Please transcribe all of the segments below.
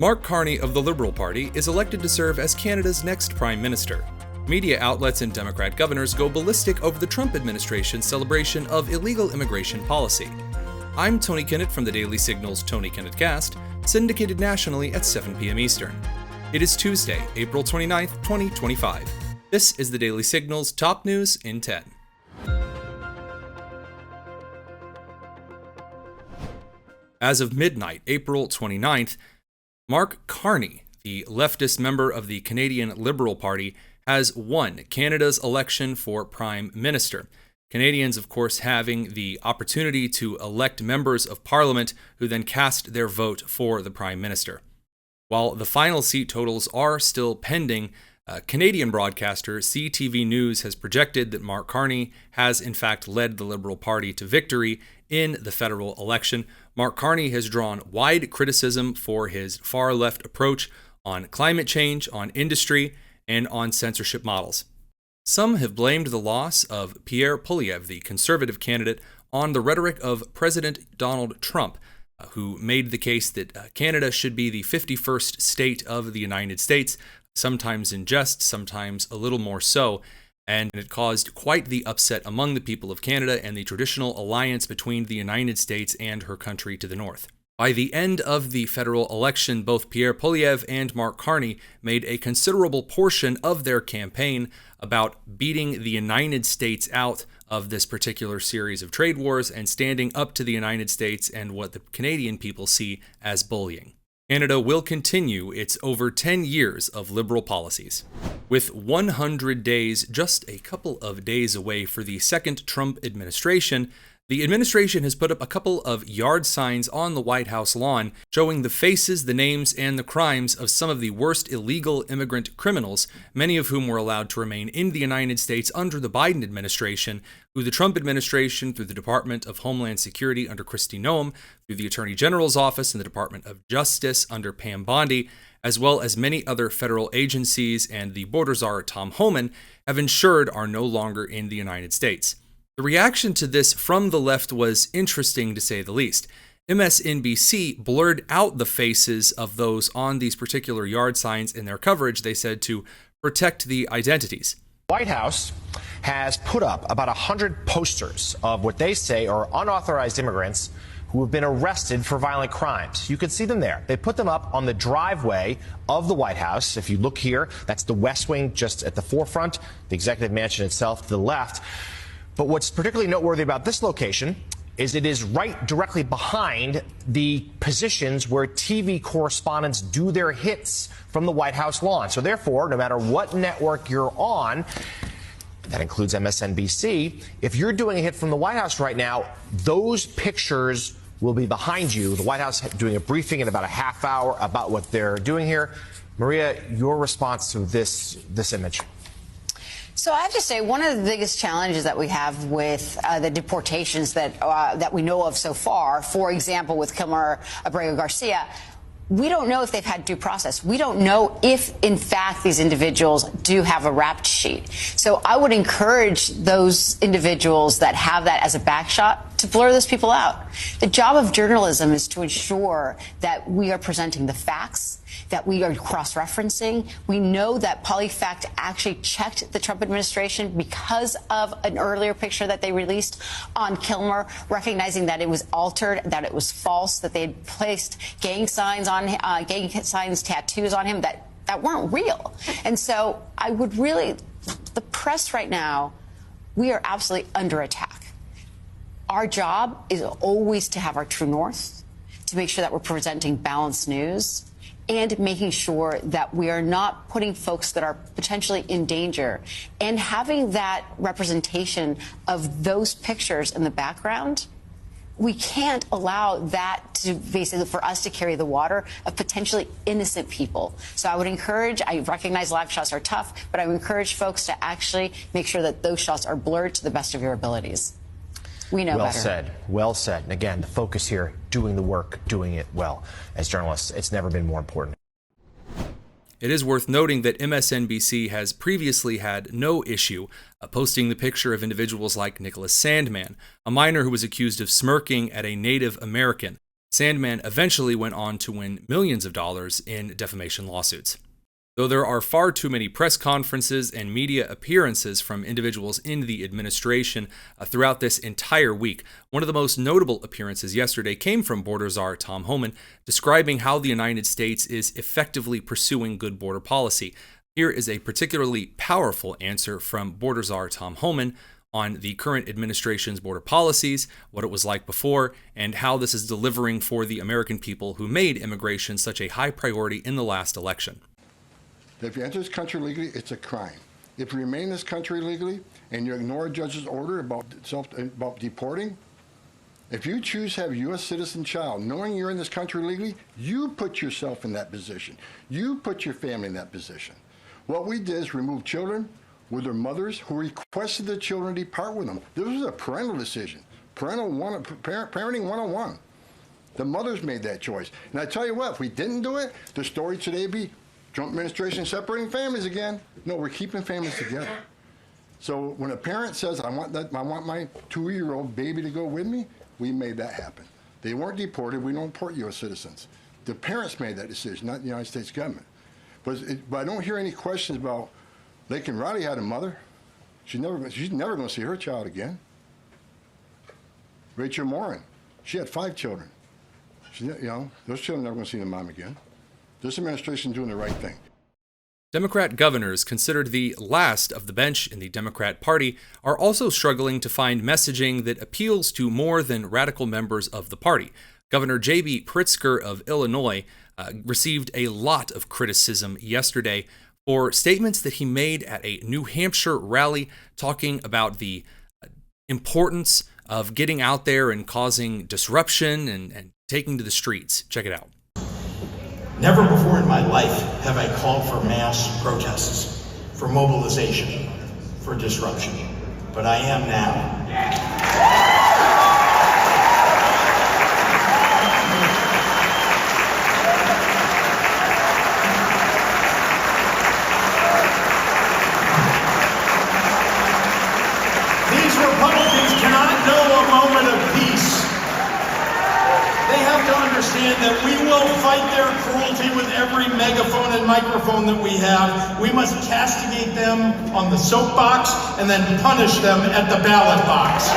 Mark Carney of the Liberal Party is elected to serve as Canada's next Prime Minister. Media outlets and Democrat governors go ballistic over the Trump administration's celebration of illegal immigration policy. I'm Tony Kinnett from the Daily Signal's Tony Kinnett Cast, syndicated nationally at 7 p.m. Eastern. It is Tuesday, April 29th, 2025. This is the Daily Signal's top news in 10. As of midnight, April 29th, Mark Carney, the leftist member of the Canadian Liberal Party, has won Canada's election for Prime Minister. Canadians, of course, having the opportunity to elect members of Parliament who then cast their vote for the Prime Minister. While the final seat totals are still pending, Canadian broadcaster CTV News has projected that Mark Carney has in fact led the Liberal Party to victory in the federal election. Mark Carney has drawn wide criticism for his far-left approach on climate change, on industry, and on censorship models. Some have blamed the loss of Pierre Poilievre, the conservative candidate, on the rhetoric of President Donald Trump, who made the case that Canada should be the 51st state of the United States, sometimes in jest, sometimes a little more so, and it caused quite the upset among the people of Canada and the traditional alliance between the United States and her country to the north. By the end of the federal election, both Pierre Poilievre and Mark Carney made a considerable portion of their campaign about beating the United States out of this particular series of trade wars and standing up to the United States and what the Canadian people see as bullying. Canada will continue its over 10 years of liberal policies. With 100 days just a couple of days away for the second Trump administration, the administration has put up a couple of yard signs on the White House lawn showing the faces, the names, and the crimes of some of the worst illegal immigrant criminals, many of whom were allowed to remain in the United States under the Biden administration, through the Trump administration, through the Department of Homeland Security under Kristi Noem, through the Attorney General's office and the Department of Justice under Pam Bondi, as well as many other federal agencies and the border czar Tom Homan have ensured are no longer in the United States. The reaction to this from the left was interesting, to say the least. MSNBC blurred out the faces of those on these particular yard signs in their coverage, they said, to protect the identities. White House has put up about 100 posters of what they say are unauthorized immigrants who have been arrested for violent crimes. You can see them there. They put them up on the driveway of the White House. If you look here, that's the West Wing just at the forefront, the executive mansion itself to the left. But what's particularly noteworthy about this location is it is right directly behind the positions where TV correspondents do their hits from the White House lawn. So therefore, no matter what network you're on, that includes MSNBC, if you're doing a hit from the White House right now, those pictures will be behind you. The White House doing a briefing in about a half hour about what they're doing here. Maria, your response to this image? So I have to say, one of the biggest challenges that we have with the deportations that we know of so far, for example, with Kilmer Abrego Garcia, we don't know if they've had due process. We don't know if, in fact, these individuals do have a rap sheet. So I would encourage those individuals that have that as a backshot to blur those people out. The job of journalism is to ensure that we are presenting the facts, that we are cross-referencing. We know that PolyFact actually checked the Trump administration because of an earlier picture that they released on Kilmer, recognizing that it was altered, that it was false, that they had placed gang signs, tattoos on him that weren't real. And so I would really, the press right now, we are absolutely under attack. Our job is always to have our true north, to make sure that we're presenting balanced news, and making sure that we are not putting folks that are potentially in danger, and having that representation of those pictures in the background. We can't allow that to basically for us to carry the water of potentially innocent people. So I would encourage, I recognize live shots are tough, but I would encourage folks to actually make sure that those shots are blurred to the best of your abilities. We know better. Well said. Well said. And again, the focus here, doing the work, doing it well. As journalists, it's never been more important. It is worth noting that MSNBC has previously had no issue posting the picture of individuals like Nicholas Sandmann, a minor who was accused of smirking at a Native American. Sandmann eventually went on to win millions of dollars in defamation lawsuits. Though there are far too many press conferences and media appearances from individuals in the administration throughout this entire week, one of the most notable appearances yesterday came from border czar Tom Homan, describing how the United States is effectively pursuing good border policy. Here is a particularly powerful answer from border czar Tom Homan on the current administration's border policies, what it was like before, and how this is delivering for the American people who made immigration such a high priority in the last election. If you enter this country legally, it's a crime. If you remain in this country legally and you ignore a judge's order about deporting, if you choose to have a U.S. citizen child, knowing you're in this country legally, you put yourself in that position. You put your family in that position. What we did is remove children with their mothers who requested the children depart with them. This was a parental decision, parenting 101. The mothers made that choice. And I tell you what, if we didn't do it, the story today would be Trump administration separating families again. No, we're keeping families together. So when a parent says, I want my 2-year-old baby to go with me, we made that happen. They weren't deported. We don't deport U.S. citizens. The parents made that decision, not the United States government. But I don't hear any questions about Laken Riley had a mother. She's never going to see her child again. Rachel Morin, she had 5 children. Those children are never going to see their mom again. This administration is doing the right thing. Democrat governors, considered the last of the bench in the Democrat Party, are also struggling to find messaging that appeals to more than radical members of the party. Governor J.B. Pritzker of Illinois received a lot of criticism yesterday for statements that he made at a New Hampshire rally talking about the importance of getting out there and causing disruption and taking to the streets. Check it out. Never before in my life have I called for mass protests, for mobilization, for disruption, but I am now. These Republicans cannot know a moment of peace. They have to understand that we will fight their cruelty with every megaphone and microphone that we have. We must castigate them on the soapbox and then punish them at the ballot box.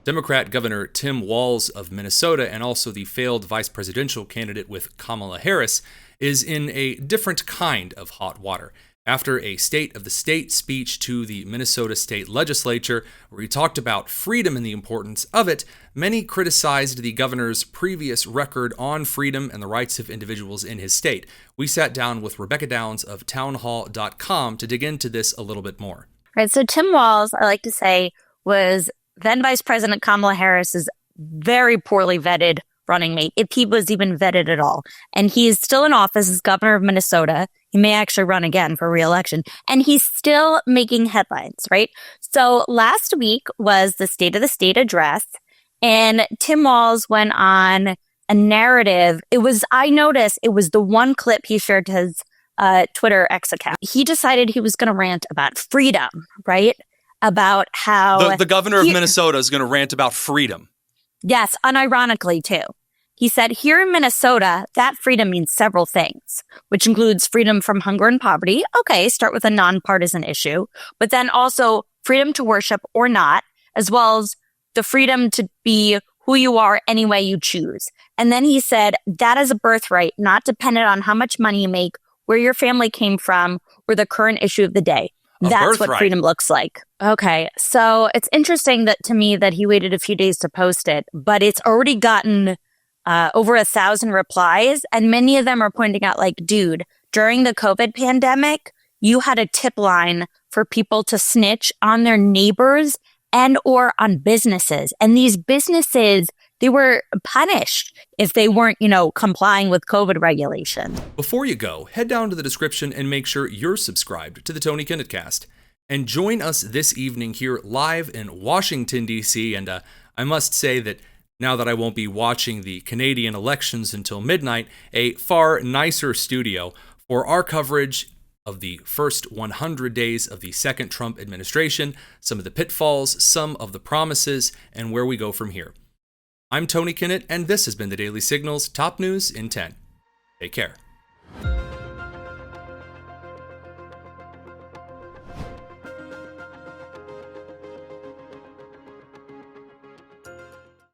Democrat Governor Tim Walz of Minnesota, and also the failed vice presidential candidate with Kamala Harris, is in a different kind of hot water. After a State of the State speech to the Minnesota State Legislature, where he talked about freedom and the importance of it, many criticized the governor's previous record on freedom and the rights of individuals in his state. We sat down with Rebecca Downs of townhall.com to dig into this a little bit more. Right, so Tim Walz, I like to say, was then Vice President Kamala Harris's very poorly vetted running mate, if he was even vetted at all. And he is still in office as governor of Minnesota. He may actually run again for re-election. And he's still making headlines, right? So last week was the State of the State address, and Tim Walz went on a narrative. I noticed it was the one clip he shared to his Twitter X account. He decided he was going to rant about freedom, right? About how the governor of Minnesota is going to rant about freedom. Yes, unironically, too. He said, here in Minnesota, that freedom means several things, which includes freedom from hunger and poverty. Okay, start with a nonpartisan issue, but then also freedom to worship or not, as well as the freedom to be who you are any way you choose. And then he said, that is a birthright, not dependent on how much money you make, where your family came from, or the current issue of the day. That's what freedom looks like. Okay, so it's interesting that to me that he waited a few days to post it, but it's already gotten over 1,000 replies, and many of them are pointing out like, dude, during the COVID pandemic, you had a tip line for people to snitch on their neighbors and or on businesses. And these businesses, they were punished if they weren't, complying with COVID regulation. Before you go, head down to the description and make sure you're subscribed to the Tony Kinnett Cast. And join us this evening here live in Washington, D.C. And I must say that now that I won't be watching the Canadian elections until midnight, a far nicer studio for our coverage of the first 100 days of the second Trump administration, some of the pitfalls, some of the promises, and where we go from here. I'm Tony Kinnett, and this has been the Daily Signal's Top News in 10. Take care.